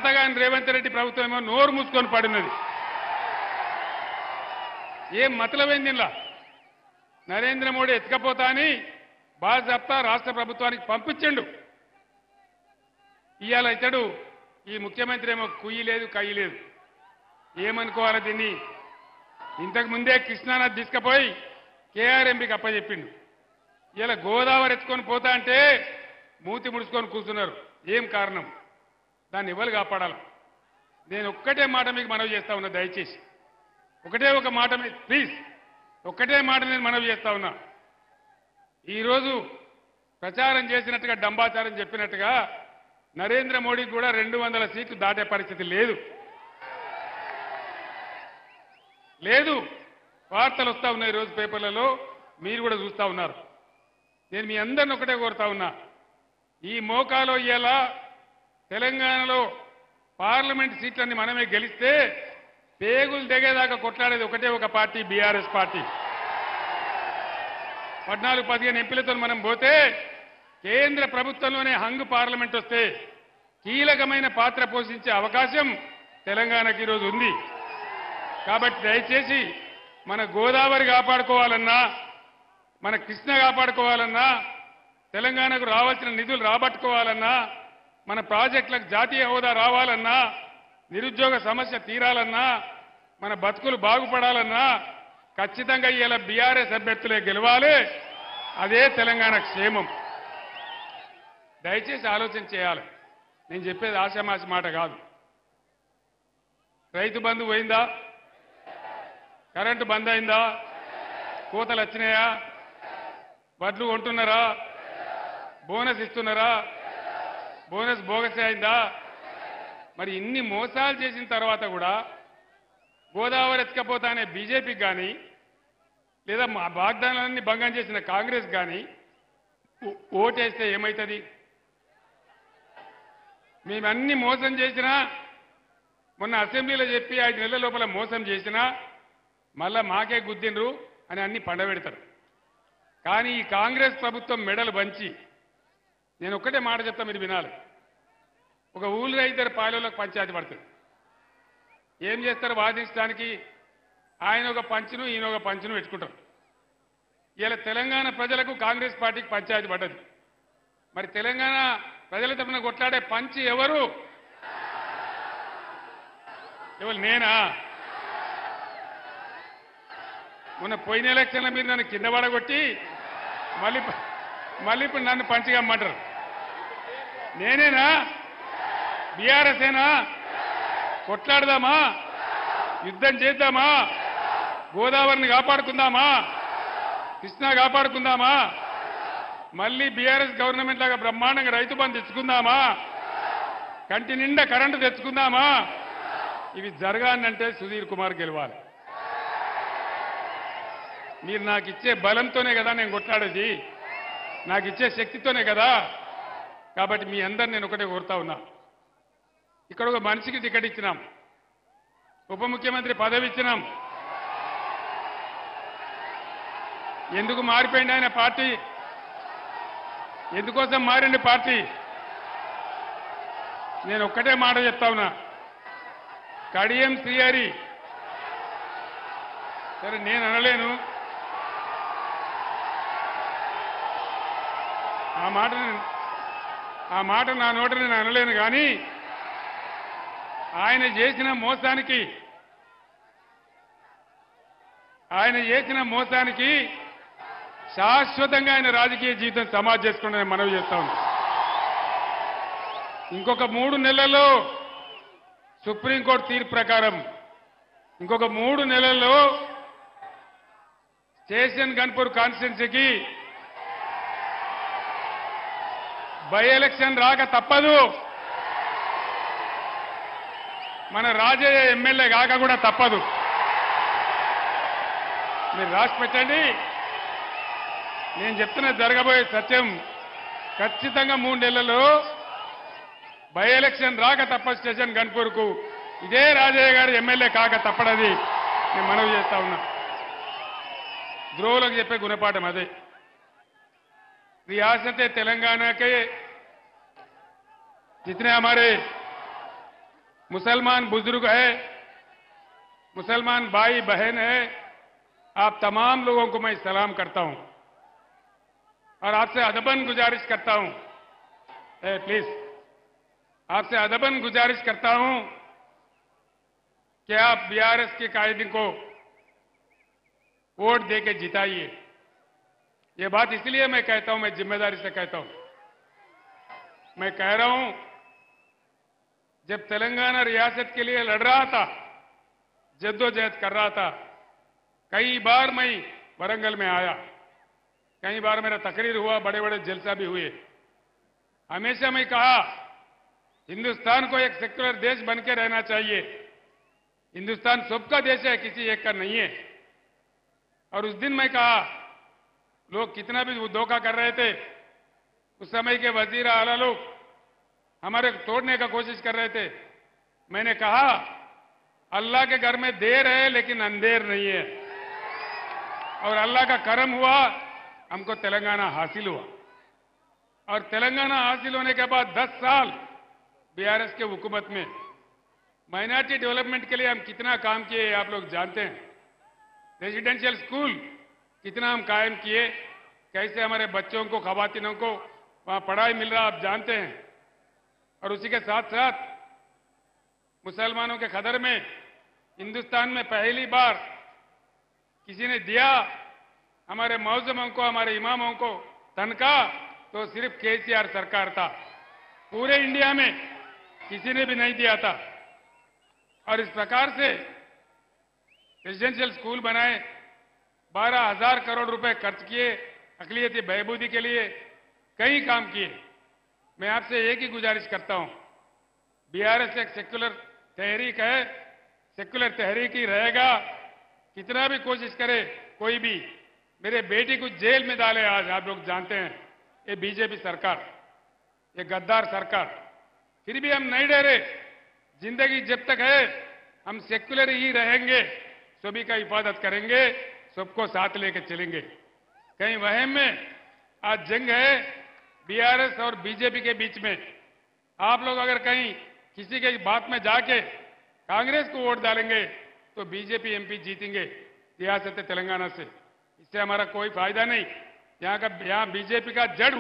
చేతగాని రేవంత్ రెడ్డి ప్రభుత్వం ఏమో నోరు మూసుకొని పడినది. ఏం మతలమైంది ఇలా? నరేంద్ర మోడీ ఎత్తుకపోతా అని బాజాప్తా రాష్ట్ర ప్రభుత్వానికి పంపించిండు. ఇవాళ ఇతడు ఈ ముఖ్యమంత్రి ఏమో కుయ్యి లేదు కయ్యి లేదు. ఏమనుకోవాలి దీన్ని? ఇంతకు ముందే కృష్ణానది తీసుకుపోయి కేఆర్ఎంపీకి అప్పచెప్పిండు. ఇలా గోదావరి ఎత్తుకొని పోతా అంటే మూతి ముడుచుకొని కూర్చున్నారు. ఏం కారణం? దాన్ని ఎవరు కాపాడాలి? నేను ఒక్కటే మాట మీకు మనవి చేస్తా ఉన్నా, దయచేసి ఒకటే ఒక మాట మీద ప్లీజ్, ఒక్కటే మాట నేను మనవి చేస్తా ఉన్నా. ఈరోజు ప్రచారం చేసినట్టుగా డంబాచారం చెప్పినట్టుగా నరేంద్ర మోడీకి కూడా 200 సీట్లు దాటే పరిస్థితి లేదు. వార్తలు వస్తా ఉన్నాయి రోజు పేపర్లలో, మీరు కూడా చూస్తా ఉన్నారు. నేను మీ అందరిని ఒకటే కోరుతా ఉన్నా, ఈ మోకాలో ఇలా తెలంగాణలో పార్లమెంట్ సీట్లన్నీ మనమే గెలిస్తే పేగులు దిగేదాకా కొట్లాడేది ఒకటే ఒక పార్టీ, బీఆర్ఎస్ పార్టీ. 14-15 ఎంపీలతో మనం పోతే కేంద్ర ప్రభుత్వంలోనే హంగ్ పార్లమెంట్ వస్తే కీలకమైన పాత్ర పోషించే అవకాశం తెలంగాణకి ఈరోజు ఉంది. కాబట్టి దయచేసి మన గోదావరి కాపాడుకోవాలన్నా, మన కృష్ణ కాపాడుకోవాలన్నా, తెలంగాణకు రావాల్సిన నిధులు రాబట్టుకోవాలన్నా, మన ప్రాజెక్టులకు జాతీయ హోదా రావాలన్నా, నిరుద్యోగ సమస్య తీరాలన్నా, మన బతుకులు బాగుపడాలన్నా ఖచ్చితంగా ఇలా బీఆర్ఎస్ అభ్యర్థులే గెలవాలి. అదే తెలంగాణ క్షేమం. దయచేసి ఆలోచన చేయాలి. నేను చెప్పేది ఆశామాసి మాట కాదు. రైతు బంధు పోయిందా? కరెంటు బంద్ అయిందా? కోతలు వచ్చినాయా? వడ్లు కొంటున్నారా? బోనస్ ఇస్తున్నారా? బోనస్ బోగస్ అయిందా? మరి ఇన్ని మోసాలు చేసిన తర్వాత కూడా గోదావరి ఎత్తుకపోతానే బీజేపీకి కానీ, లేదా మా వాగ్దానాలన్నీ భంగం చేసిన కాంగ్రెస్ కానీ ఓటేస్తే ఏమవుతుంది? మేమన్నీ మోసం చేసినా, మొన్న అసెంబ్లీలో చెప్పి 5 నెలల లోపల మోసం చేసినా మళ్ళా మాకే గుద్దిండ్రు అని అన్ని పండబెడతారు. కానీ ఈ కాంగ్రెస్ ప్రభుత్వం మెడలు వంచి, నేను ఒక్కటే మాట చెప్తా, మీరు వినాలి. ఒక ఊళ్ళో 2 పాలెలకు పంచాయతీ పడుతుంది. ఏం చేస్తారు? వాదించడానికి ఆయన ఒక పంచును ఈయన ఒక పంచును పెట్టుకుంటారు. ఇలా తెలంగాణ ప్రజలకు కాంగ్రెస్ పార్టీకి పంచాయతీ పడ్డది. మరి తెలంగాణ ప్రజల తరఫున కొట్లాడే పంచి ఎవరు? నేనా? మొన్న పోయిన ఎలక్షన్ల మీద నన్ను కింద పడగొట్టి మళ్ళీ ఇప్పుడు నన్ను పంచిగమ్మంటారు. నేనేనా? బీఆర్ఎస్ ఏనా? కొట్లాడదామా? యుద్ధం చేద్దామా? గోదావరిని కాపాడుకుందామా? కృష్ణా కాపాడుకుందామా? మళ్ళీ బీఆర్ఎస్ గవర్నమెంట్ లాగా బ్రహ్మాండంగా రైతు బంధు తెచ్చుకుందామా? కంటి నిండా కరెంటు తెచ్చుకుందామా? ఇవి జరగాలంటే సుధీర్ కుమార్ గెలవాలి. మీరు నాకు ఇచ్చే బలంతోనే కదా నేను కొట్లాడేది, నాకు ఇచ్చే శక్తితోనే కదా. కాబట్టి మీ అందరు నేను ఒకటే కోరుతా ఉన్నా, ఇక్కడ ఒక మనిషికి టికెట్ ఇచ్చినాం, ఉప ముఖ్యమంత్రి పదవి ఇచ్చినాం. ఎందుకు మారిపోయింది ఆయన పార్టీ? ఎందుకోసం మారింది పార్టీ? నేను ఒక్కటే మాట చెప్తా ఉన్నా, కడియం శ్రీహరి సరే నేను అనలేను, ఆ మాట నా నోట నేను అనలేను. కానీ ఆయన చేసిన మోసానికి శాశ్వతంగా ఆయన రాజకీయ జీవితం సమాధి చేసుకుంటే మనవి చేస్తా ఉన్నాం. ఇంకొక 3 నెలల్లో సుప్రీంకోర్టు తీర్పు ప్రకారం ఇంకొక 3 నెలల్లో స్టేషన్ గన్పూర్ కాన్స్టిట్యున్సీకి బై ఎలక్షన్ రాక తప్పదు. మన రాజయ్య ఎమ్మెల్యే కాక కూడా తప్పదు. మీరు రాసి పెట్టండి. నేను చెప్తున్న జరగబోయే సత్యం. ఖచ్చితంగా 3 నెలల్లో బై ఎలక్షన్ రాక తప్ప స్టేషన్ గన్పూర్కు ఇదే రాజయ్య గారు ఎమ్మెల్యే కాక తప్పడది నేను మనవి చేస్తా ఉన్నా. ద్రోవులకు చెప్పే గుణపాఠం అదే. रियासत तेलंगाना के जितने हमारे मुसलमान बुजुर्ग है, मुसलमान भाई बहन है, आप तमाम लोगों को मैं सलाम करता हूं और आपसे अदबन गुजारिश करता हूं, प्लीज आपसे अदबन गुजारिश करता हूं कि आप बीआरएस के कायदे को वोट देके जिताइए। ये बात इसलिए मैं कहता हूं, मैं जिम्मेदारी से कहता हूं। मैं कह रहा हूं, जब तेलंगाना रियासत के लिए लड़ रहा था, जद्दोजहद कर रहा था, कई बार मैं वरंगल में आया, कई बार मेरा तकरीर हुआ, बड़े बड़े जलसा भी हुए। हमेशा मैं कहा हिंदुस्तान को एक सेक्युलर देश बन के रहना चाहिए। हिंदुस्तान सबका देश है, किसी एक का नहीं है। और उस दिन मैं कहा, लोग कितना भी धोखा कर रहे थे, उस समय के वजीर आला लोग हमारे तोड़ने का कोशिश कर रहे थे। मैंने कहा अल्लाह के घर में देर है लेकिन अंधेर नहीं है, और अल्लाह का करम हुआ, हमको तेलंगाना हासिल हुआ। और तेलंगाना हासिल होने के बाद 10 साल बीआरएस के हुकूमत में माइनॉरिटी डेवलपमेंट के लिए हम कितना काम किए आप लोग जानते हैं। रेजिडेंशियल स्कूल कितना हम कायम किए, कैसे हमारे बच्चों को, खवातीनों को वहां पढ़ाई मिल रहा आप जानते हैं। और उसी के साथ साथ मुसलमानों के खदर में हिंदुस्तान में पहली बार किसी ने दिया हमारे मौजमों को, हमारे इमामों को तनख्वाह, तो सिर्फ केसीआर सरकार था। पूरे इंडिया में किसी ने भी नहीं दिया था। और इस प्रकार से रेजिडेंशियल स्कूल बनाए, 12,000 करोड़ रुपए खर्च किए, अकलियती बहबूदी के लिए कई काम किए। मैं आपसे एक ही गुजारिश करता हूं, बीआरएस एक सेक्युलर तहरीक है, सेक्युलर तहरीक ही रहेगा। कितना भी कोशिश करे कोई भी, मेरे बेटी को जेल में डाले आज, आप लोग जानते हैं, ये बीजेपी सरकार, ये गद्दार सरकार, फिर भी हम नहीं डरे। जिंदगी जब तक है हम सेक्युलर ही रहेंगे, सभी का हिफाजत करेंगे, सबको साथ लेके चलेंगे। कहीं वहम में आज जंग है बीआरएस और बीजेपी के बीच में। आप लोग अगर कहीं किसी के बात में जाके कांग्रेस को वोट डालेंगे तो बीजेपी एमपी जीतेंगे रियासत तेलंगाना से, इससे हमारा कोई फायदा नहीं। यहाँ बीजेपी का जड़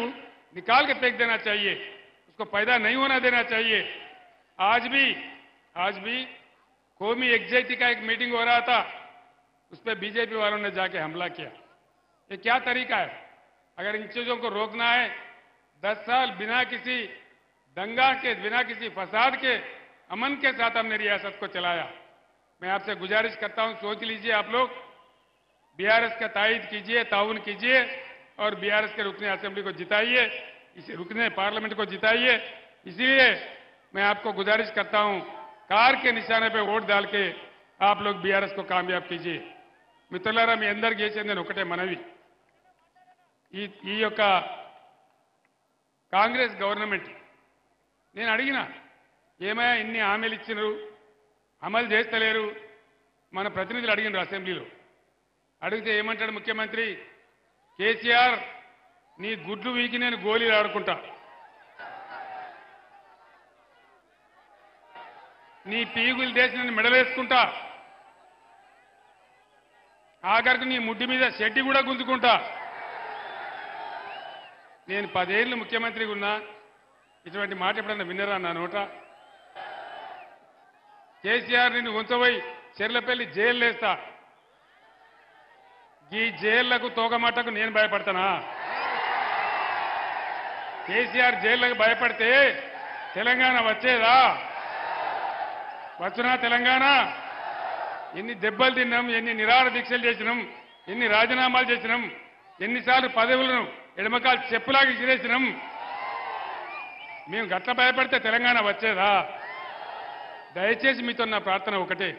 निकाल के फेंक देना चाहिए, उसको पैदा नहीं होना देना चाहिए। आज भी कौमी एकजुटता का एक मीटिंग हो रहा था, उस पर बीजेपी वालों ने जाके हमला किया। ये क्या तरीका है? अगर इन चीजों को रोकना है, 10 साल बिना किसी दंगा के, बिना किसी फसाद के, अमन के साथ हमने रियासत को चलाया। मैं आपसे गुजारिश करता हूं, सोच लीजिए आप लोग, बीआरएस का तायद कीजिए, ताउन कीजिए और बीआरएस के रुकने असेंबली को जिताइए, इसे रुकने पार्लियामेंट को जिताइए। इसलिए मैं आपको गुजारिश करता हूं, कार के निशाने पे वोट डाल के आप लोग बीआरएस को कामयाब कीजिए। మిత్రులారా, మీ అందరికీ చేసేది నేను ఒకటే మనవి, ఈ యొక్క కాంగ్రెస్ గవర్నమెంట్ నేను అడిగినా, ఏమయ్యా ఇన్ని హామీలు ఇచ్చినారు, అమలు చేస్తలేరు, మన ప్రతినిధులు అడిగినారు అసెంబ్లీలో. అడిగితే ఏమంటాడు ముఖ్యమంత్రి, కేసీఆర్ నీ గుడ్లు వీకి నేను గోళీలు ఆడుకుంటా, నీ పీగులు దేశం నేను మెడలేసుకుంటా, ఆఖరికి నీ ముడ్డి మీద షెడ్డి కూడా గుంజుకుంటా. నేను 10 ఏళ్ళు ముఖ్యమంత్రిగా ఉన్నా, ఇటువంటి మాట ఎప్పుడన్నా విన్నరా నా నోట? కేసీఆర్ నిన్ను ఉంచబోయి చెర్లపల్లి జైలు వేస్తా, ఈ జైళ్లకు తోగమాటకు నేను భయపడతానా? కేసీఆర్ జైళ్లకు భయపడితే తెలంగాణ వచ్చేదా? వచ్చునా తెలంగాణ? ఎన్ని దెబ్బలు తిన్నాం, ఎన్ని నిరాహార దీక్షలు చేసినాం, ఎన్ని రాజీనామాలు చేసినాం, ఎన్నిసార్లు పదవులను ఎడమకాలు చెప్పులాగా ఇసిరేసినాం. మేము గట్ల భయపడితే తెలంగాణ వచ్చేదా? దయచేసి మీతో నా ప్రార్థన ఒకటే,